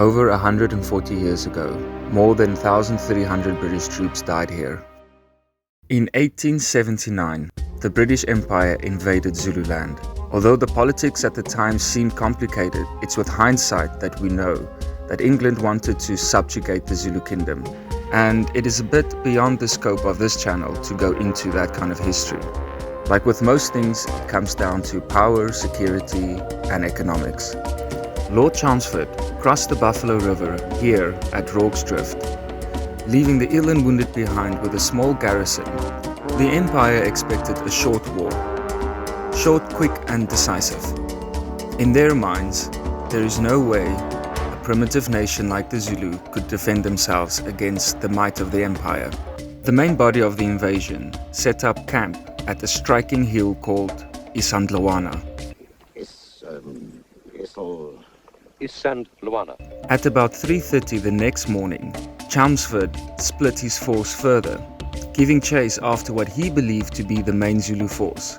Over 140 years ago, more than 1,300 British troops died here. In 1879, the British Empire invaded Zululand. Although the politics at the time seemed complicated, it's with hindsight that we know that England wanted to subjugate the Zulu kingdom, and it is a bit beyond the scope of this channel to go into that kind of history. Like with most things, it comes down to power, security, and economics. Lord Chelmsford crossed the Buffalo River here at Rorke's Drift, leaving the ill and wounded behind with a small garrison. The Empire expected a short war. Short, quick, and decisive. In their minds, there is no way a primitive nation like the Zulu could defend themselves against the might of the Empire. The main body of the invasion set up camp at a striking hill called Isandlwana. Isandlwana. At about 3:30 the next morning, Chelmsford split his force further, giving chase after what he believed to be the main Zulu force.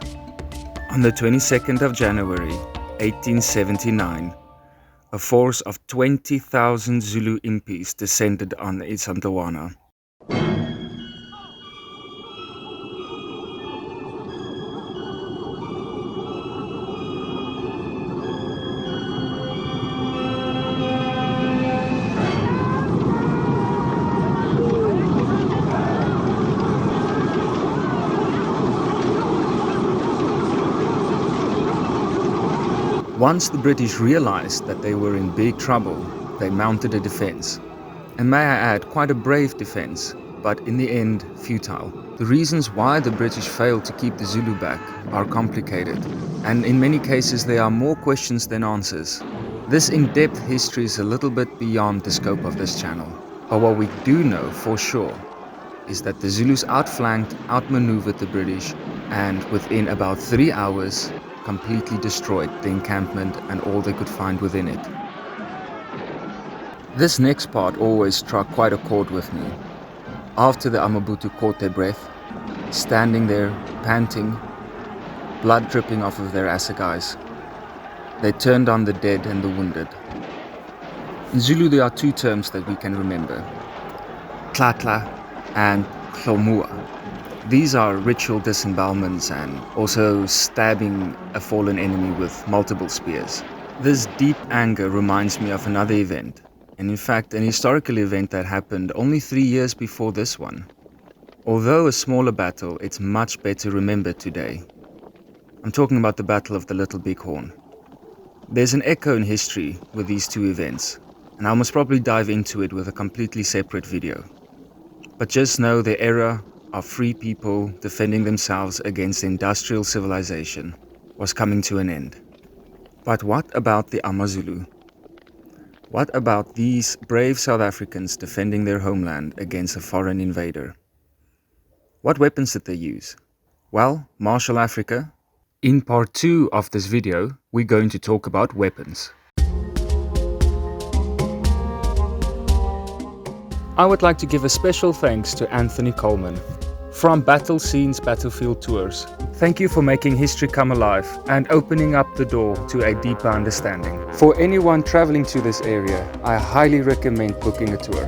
On the 22nd of January, 1879, a force of 20,000 Zulu impis descended on Isandlwana. Once the British realized that they were in big trouble, they mounted a defense. And may I add, quite a brave defense, but in the end, futile. The reasons why the British failed to keep the Zulu back are complicated, and in many cases there are more questions than answers. This in-depth history is a little bit beyond the scope of this channel. But what we do know for sure is that the Zulus outflanked, outmaneuvered the British, and within about 3 hours, completely destroyed the encampment and all they could find within it. This next part always struck quite a chord with me. After the Amabutu caught their breath, standing there, panting, blood dripping off of their assegais, they turned on the dead and the wounded. In Zulu there are two terms that we can remember: Tlatla and Hlomua. These are ritual disembowelments and also stabbing a fallen enemy with multiple spears. This deep anger reminds me of another event, and in fact an historical event that happened only 3 years before this one. Although a smaller battle, it's much better remembered today. I'm talking about the Battle of the Little Bighorn. There's an echo in history with these two events, and I must probably dive into it with a completely separate video. But just know the era of free people defending themselves against industrial civilization was coming to an end. But what about the AmaZulu? What about these brave South Africans defending their homeland against a foreign invader? What weapons did they use? Well, Marshall Africa. In part 2 of this video, we're going to talk about weapons. I would like to give a special thanks to Anthony Coleman from Battle Scenes Battlefield Tours. Thank you for making history come alive and opening up the door to a deeper understanding. For anyone traveling to this area, I highly recommend booking a tour.